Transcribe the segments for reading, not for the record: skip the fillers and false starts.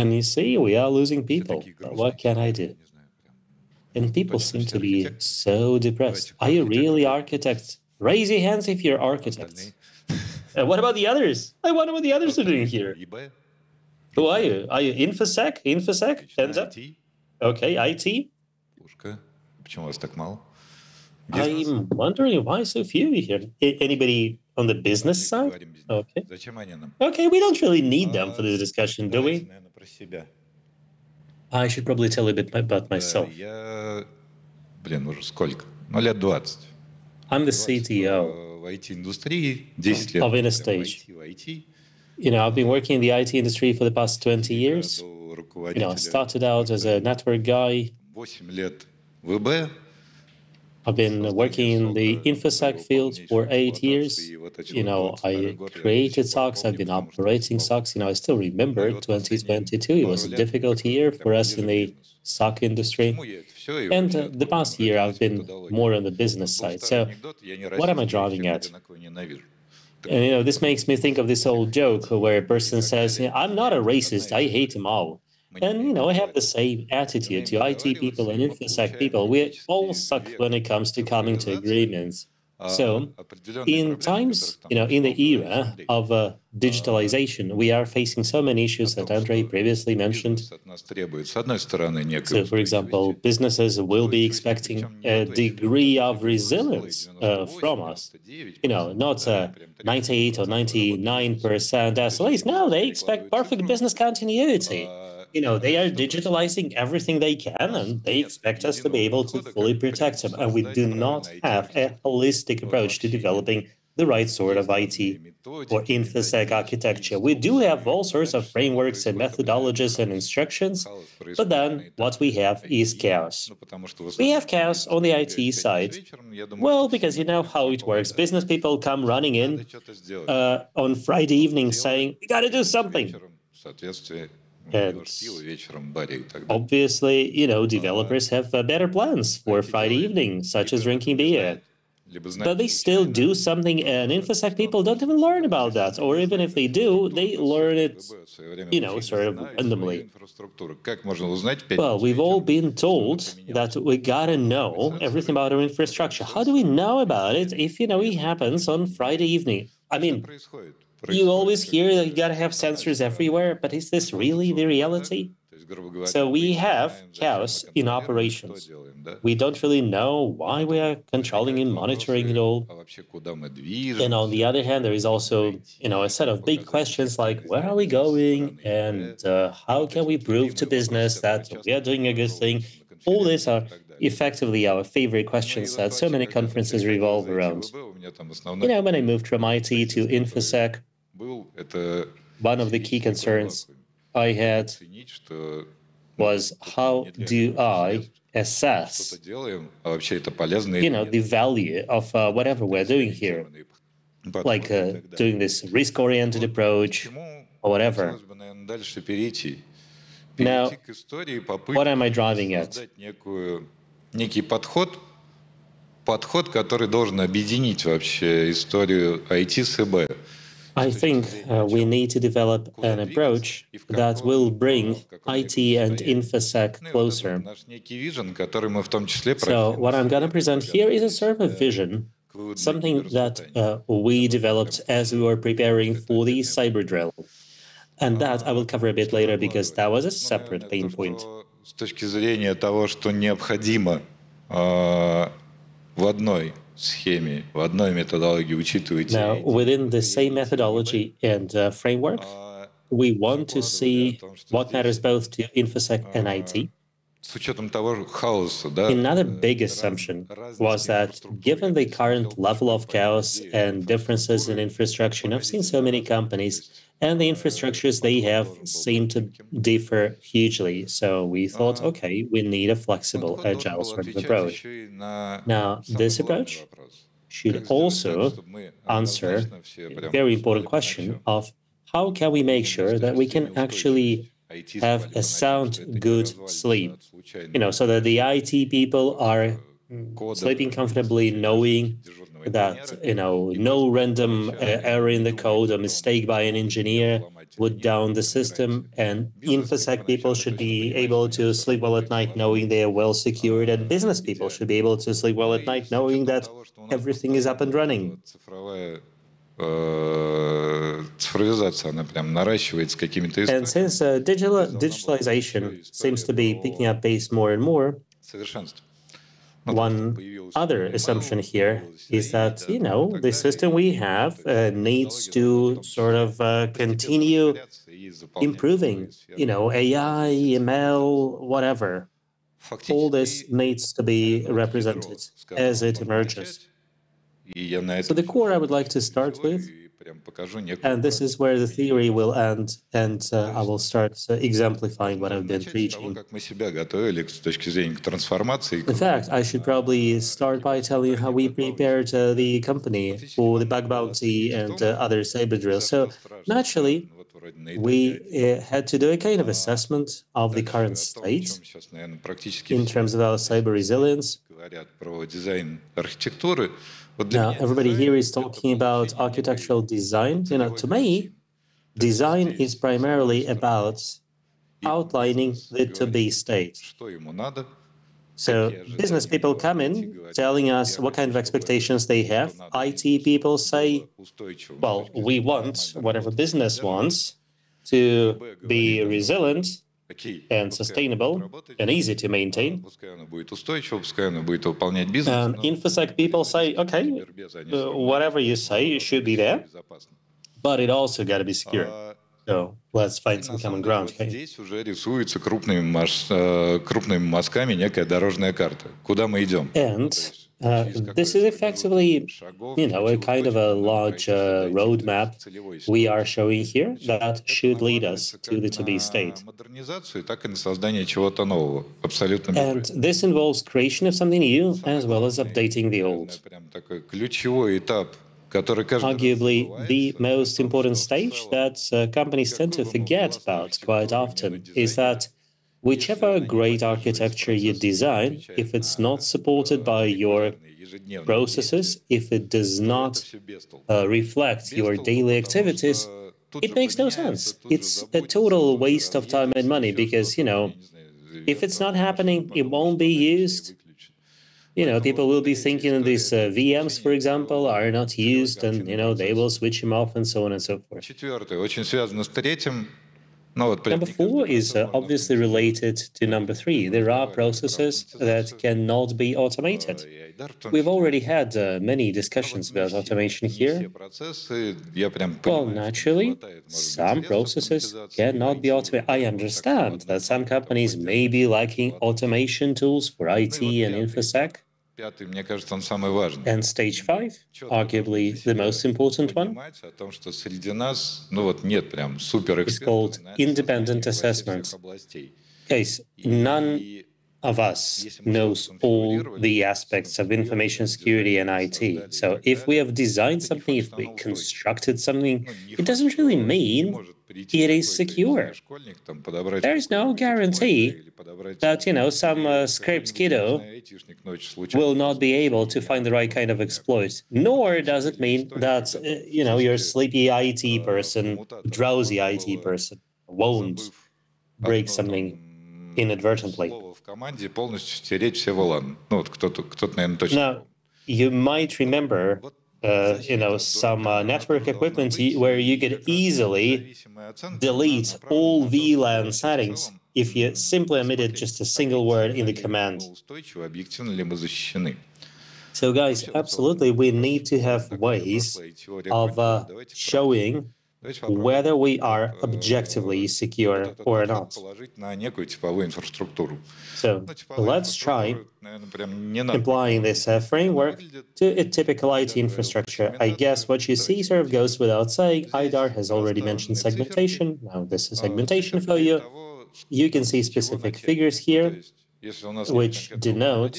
And you see, we are losing people. But what can I do? And people seem to be so depressed. Are you really architects? Raise your hands if you're architects. What about the others? I wonder what the others are doing here. Who are you? Are you InfoSec? InfoSec? Hands up. Okay, IT. I'm wondering why so few here. Anybody on the business side? Okay. Okay, we don't really need them for this discussion, do we? I should probably tell you a bit about myself. I'm the CTO of Innostage. I've been working in the IT industry for the past 20 years. I started out as a network guy. I've been working in the InfoSec field for 8 years. I created SOCs, I've been operating SOCs. I still remember 2022. It was a difficult year for us in the SOC industry. And the past year, I've been more on the business side. So what am I driving at? And, this makes me think of this old joke where a person says, I'm not a racist, I hate them all. And, I have the same attitude to IT people and InfoSec people. We all suck when it comes to coming to agreements. So in times, in the era of digitalization, we are facing so many issues that Andrei previously mentioned. So, for example, businesses will be expecting a degree of resilience from us. Not 98 or 99% SLAs. No, they expect perfect business continuity. They are digitalizing everything they can, and they expect us to be able to fully protect them. And we do not have a holistic approach to developing the right sort of IT or InfoSec architecture. We do have all sorts of frameworks and methodologies and instructions, but then what we have is chaos. We have chaos on the IT side. Well, because you know how it works. Business people come running in on Friday evening saying, we got to do something. And obviously, developers have better plans for Friday evening, such as drinking beer. But they still do something, and InfoSec people don't even learn about that. Or even if they do, they learn it, sort of randomly. Well, we've all been told that we gotta know everything about our infrastructure. How do we know about it if, it happens on Friday evening? I mean, you always hear that you gotta have sensors everywhere, but is this really the reality? So we have chaos in operations. We don't really know why we are controlling and monitoring it all. And on the other hand, there is also, a set of big questions like, where are we going? And how can we prove to business that we are doing a good thing? All these are effectively our favorite questions that so many conferences revolve around. When I moved from IT to InfoSec, one of the key concerns I had was, how do I assess, the value of whatever we're doing here, like doing this risk-oriented approach or whatever. Now, what am I driving at? Который должен объединить вообще историю IT с ИБ. I think we need to develop an approach that will bring IT and InfoSec closer. So what I'm going to present here is a sort of vision, something that we developed as we were preparing for the cyber drill. And that I will cover a bit later because that was a separate pain point. С точки зрения того, что необходимо в одной схеме, в одной методологии учитывать. Now, within the same methodology and framework, we want to see what matters both to InfoSec and IT. С учетом того хаоса, да. Another big assumption was that given the current level of chaos and differences in infrastructure, I've seen so many companies, and the infrastructures they have seem to differ hugely. So we thought, okay, we need a flexible, agile sort of approach. Now, this approach should also answer a very important question of how can we make sure that we can actually have a sound, good sleep, so that the IT people are sleeping comfortably, knowing that, no random error in the code or mistake by an engineer would down the system. And InfoSec people should be able to sleep well at night knowing they are well secured, and business people should be able to sleep well at night knowing that everything is up and running. And since digitalization seems to be picking up pace more and more, one other assumption here is that, the system we have needs to sort of continue improving, AI, ML, whatever. All this needs to be represented as it emerges. So the core I would like to start with, and this is where the theory will end, and I will start exemplifying what I've been preaching. In fact, I should probably start by telling you how we prepared the company for the bug bounty and other cyber drills. So naturally, we had to do a kind of assessment of the current state in terms of our cyber resilience. Now, everybody here is talking about architectural design. To me, design is primarily about outlining the to-be state. So business people come in telling us what kind of expectations they have. IT people say, well, we want whatever business wants to be resilient and sustainable and easy to maintain. And InfoSec people say, okay, whatever you say should be there, but it also got to be secure. So let's find some common ground. Здесь уже рисуется крупными мазками некая дорожная карта. Куда мы идем? And this is effectively, a kind of a large roadmap we are showing here that should lead us to the to-be state. And this involves creation of something new as well as updating the old. Arguably, the most important stage that companies tend to forget about quite often is that whichever great architecture you design, if it's not supported by your processes, if it does not reflect your daily activities, it makes no sense. It's a total waste of time and money because, if it's not happening, it won't be used. People will be thinking these VMs, for example, are not used, and, they will switch them off and so on and so forth. Number 4 is obviously related to number 3. There are processes that cannot be automated. We've already had many discussions about automation here. Well, naturally, some processes cannot be automated. I understand that some companies may be lacking automation tools for IT and InfoSec. And stage 5, arguably the most important one, is called independent assessment. Guys, none of us knows all the aspects of information security and IT. So if we have designed something, if we constructed something, it doesn't really mean it is secure. There is no guarantee that, some scraped kiddo will not be able to find the right kind of exploit. Nor does it mean that, your sleepy IT person, drowsy IT person won't break something inadvertently. Now, you might remember some network equipment where you could easily delete all VLAN settings if you simply omitted just a single word in the command. So guys, absolutely, we need to have ways of showing whether we are objectively secure or not. So let's try applying this framework to a typical IT infrastructure. I guess what you see sort of goes without saying. Idar has already mentioned segmentation. Now this is segmentation for you. You can see specific figures here which denote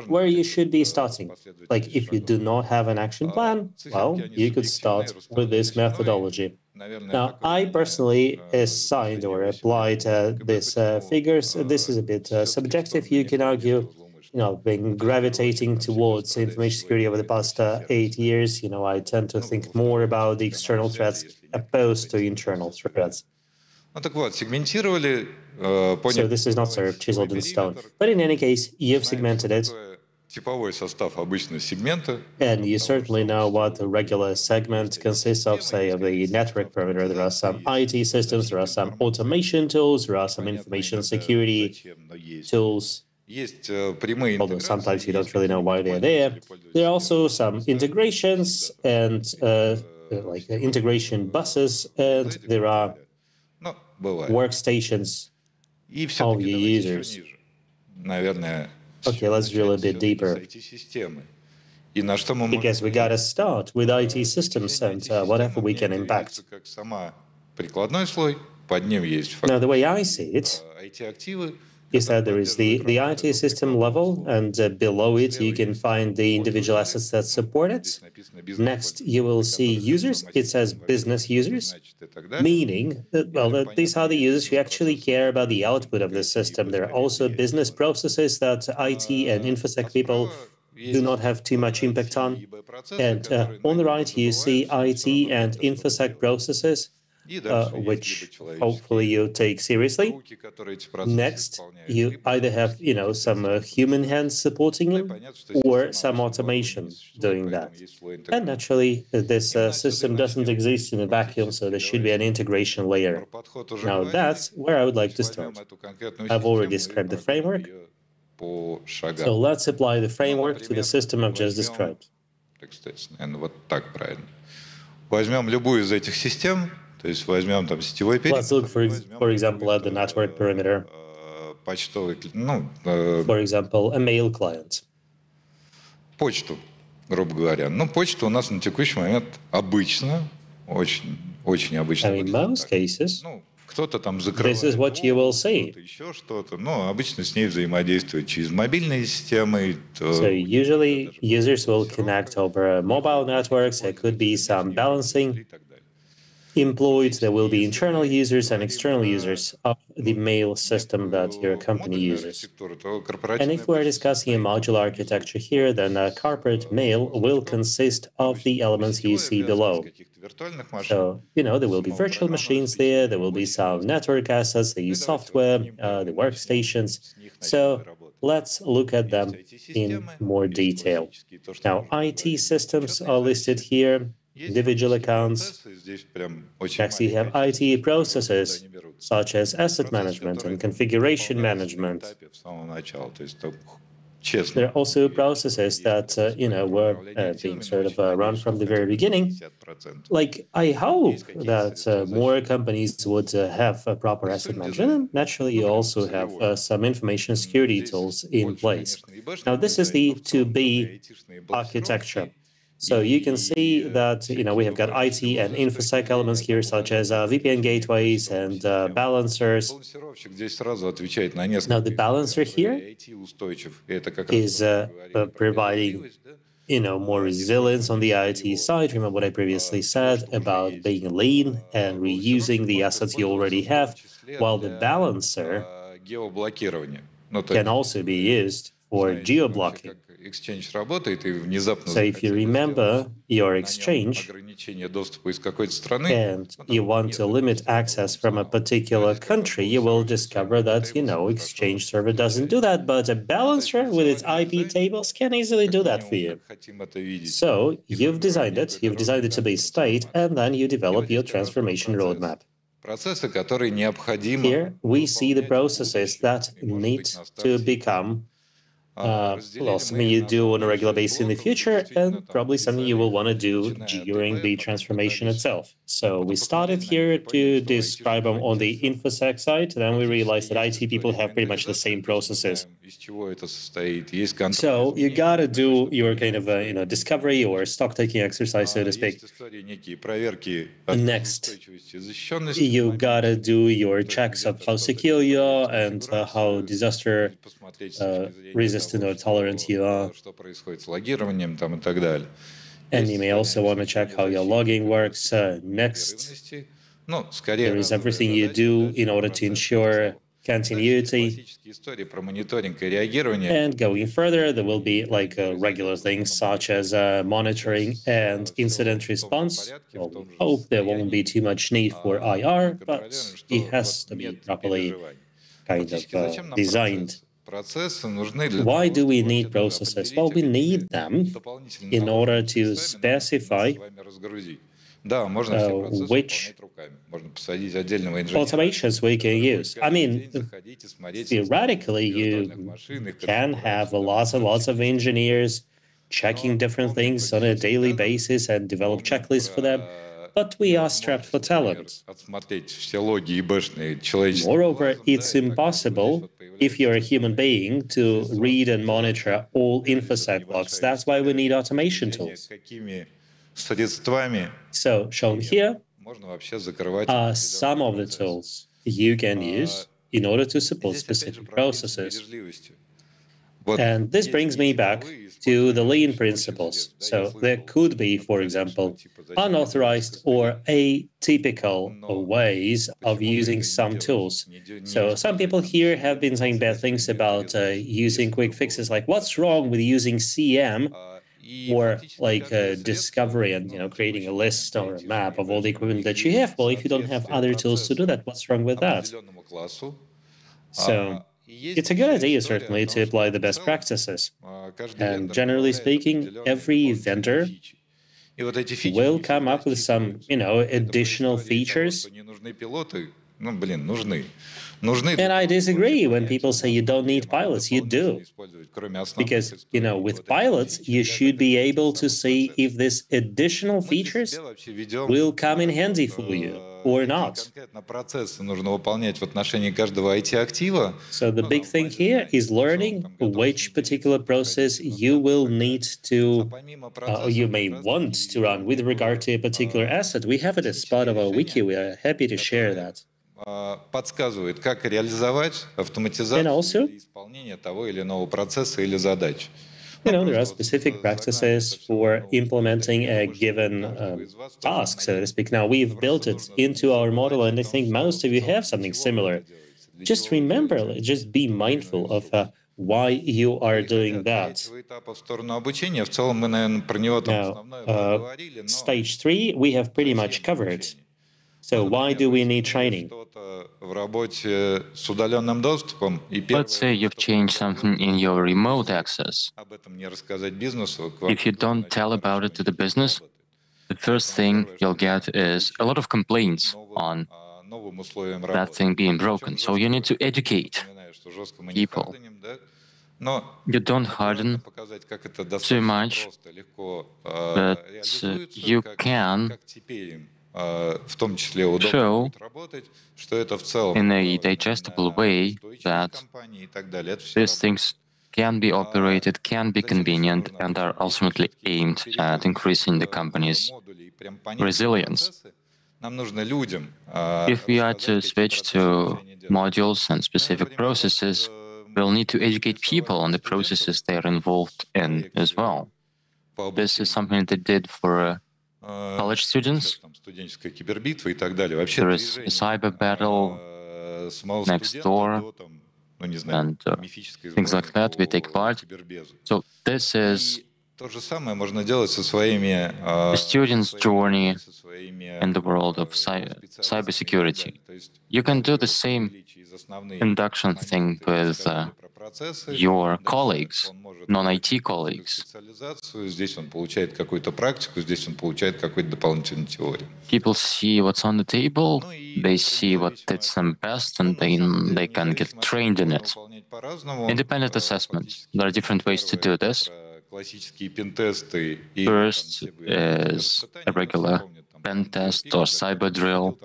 where you should be starting. Like if you do not have an action plan, well, you could start with this methodology. Now, I personally assigned or applied these figures. This is a bit subjective, you can argue. been gravitating towards information security over the past 8 years. I tend to think more about the external threats opposed to internal threats. So this is not sort of chiseled in stone. But in any case, you've segmented it. And you certainly know what the regular segment consists of, say, of the network perimeter. There are some IT systems, there are some automation tools, there are some information security tools, although sometimes you don't really know why they're there. There are also some integrations and like integration buses, and there are workstations of your users. Okay, let's drill a bit deeper. Because we got to start with IT systems and whatever we can impact. Now, the way I see it is that there is the IT system level, and below it you can find the individual assets that support it. Next, you will see users. It says business users, meaning that these are the users who actually care about the output of the system. There are also business processes that IT and InfoSec people do not have too much impact on. And on the right, you see IT and InfoSec processes, which hopefully you take seriously. Next, you either have, some human hands supporting them or some automation doing that. And naturally, this system doesn't exist in a vacuum, so there should be an integration layer. Now, that's where I would like to start. I've already described the framework. So let's apply the framework to the system I've just described. Let's look, for example, at the network perimeter. For example, a mail client. Почту, грубо говоря. Почта у нас на текущий момент обычно, очень обычно. In most cases, кто-то там закрывает. This is what you will see. Еще что-то. Обычно с ней взаимодействуют через мобильные системы. So usually users will connect over mobile networks. There could be some balancing employed. There will be internal users and external users of the mail system that your company uses. And if we're discussing a modular architecture here, then corporate mail will consist of the elements you see below. So, there will be virtual machines there, there will be some network assets, they use software, the workstations. So let's look at them in more detail. Now, IT systems are listed here. Individual accounts. Next, you have IT processes, such as asset management and configuration management. There are also processes that, were being sort of run from the very beginning. Like, I hope that more companies would have a proper asset management. And naturally, you also have some information security tools in place. Now, this is the to-be architecture. So you can see that, we have got IT and InfoSec elements here, such as VPN gateways and balancers. Now, the balancer here is providing, more resilience on the IT side. Remember what I previously said about being lean and reusing the assets you already have, while the balancer can also be used for geo-blocking. So if you remember your Exchange and you want to limit access from a particular country, you will discover that, Exchange server doesn't do that, but a balancer with its IP tables can easily do that for you. So you've designed it to be state, and then you develop your transformation roadmap. Here we see the processes that need to become something you do on a regular basis in the future, and probably something you will want to do during the transformation itself. So we started here to describe them on the InfoSec side, then we realized that IT people have pretty much the same processes. So you got to do your kind of discovery or stock-taking exercise, so to speak. Next, you got to do your checks of how secure you are and how disaster resistant or tolerant you are. And you may also want to check how your logging works. Next, there is everything you do in order to ensure continuity. And going further, there will be like regular things such as monitoring and incident response. Well, we hope there won't be too much need for IR, but it has to be properly kind of designed. Why do we need processes? Well, we need them in order to specify which automations we can use. I mean, theoretically, you can have lots and lots of engineers checking different things on a daily basis and develop checklists for them, but we are strapped for talent. Moreover, it's impossible, if you're a human being, to read and monitor all InfoSec logs. That's why we need automation tools. So, shown here are some of the tools you can use in order to support specific processes. And this brings me back to the lean principles. So there could be, for example, unauthorized or atypical ways of using some tools. So some people here have been saying bad things about using quick fixes, like what's wrong with using CM or like discovery and creating a list or a map of all the equipment that you have. Well, if you don't have other tools to do that, what's wrong with that? So it's a good idea, certainly, to apply the best practices. And generally speaking, every vendor will come up with some, additional features. And I disagree when people say you don't need pilots. You do. Because, with pilots, you should be able to see if these additional features will come in handy for you or not. So the big thing here is learning which particular process you will need to, or you may want to run with regard to a particular asset. We have it as part of our wiki. We are happy to share that. Подсказывает, как реализовать автоматизацию или исполнение того или иного процесса или задач. There are specific practices for implementing a given task, so to speak. Now, we've built it into our model, and I think most of you have something similar. Just remember, just be mindful of why you are doing that. Now, stage 3, we have pretty much covered. So why do we need training? Let's say you've changed something in your remote access. If you don't tell about it to the business, the first thing you'll get is a lot of complaints on that thing being broken. So you need to educate people. You don't harden too much, but you can show in a digestible way that these things can be operated, can be convenient, and are ultimately aimed at increasing the company's resilience. If we are to switch to modules and specific processes, we'll need to educate people on the processes they're involved in as well. This is something they did for college students. There is a cyber battle next door, and things like that. We take part. So this is a student's journey in the world of cybersecurity. You can do the same induction thing with your colleagues, non-IT colleagues. People see what's on the table, they see what fits them best, and then they can get trained in it. Independent assessment. There are different ways to do this. First is a regular pen test or cyber drill.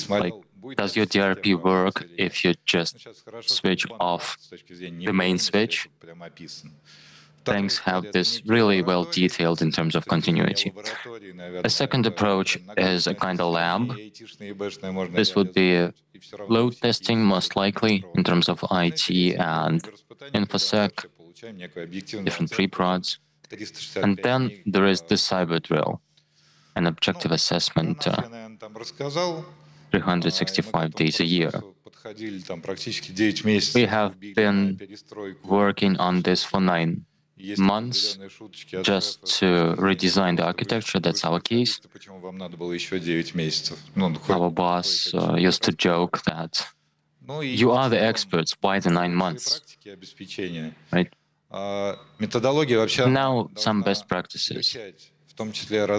Like, does your DRP work if you just switch off the main switch? Things have this really well detailed in terms of continuity. A second approach is a kind of lab. This would be load testing, most likely, in terms of IT and InfoSec, different pre-prods. And then there is the cyber drill, an objective assessment 365 days a year. We have been working on this for 9 months just to redesign the architecture. That's our case. Our boss used to joke that you are the experts, why the 9 months? Right? Now, some best practices.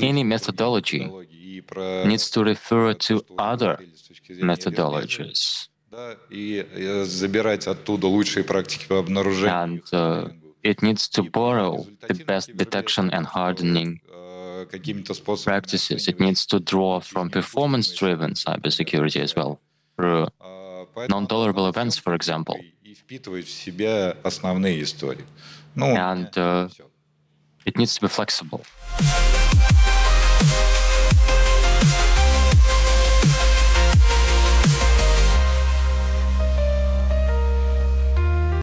Any methodology needs to refer to other methodologies. And it needs to borrow the best detection and hardening practices. It needs to draw from performance-driven cybersecurity as well, through non-tolerable events, for example. And it needs to be flexible.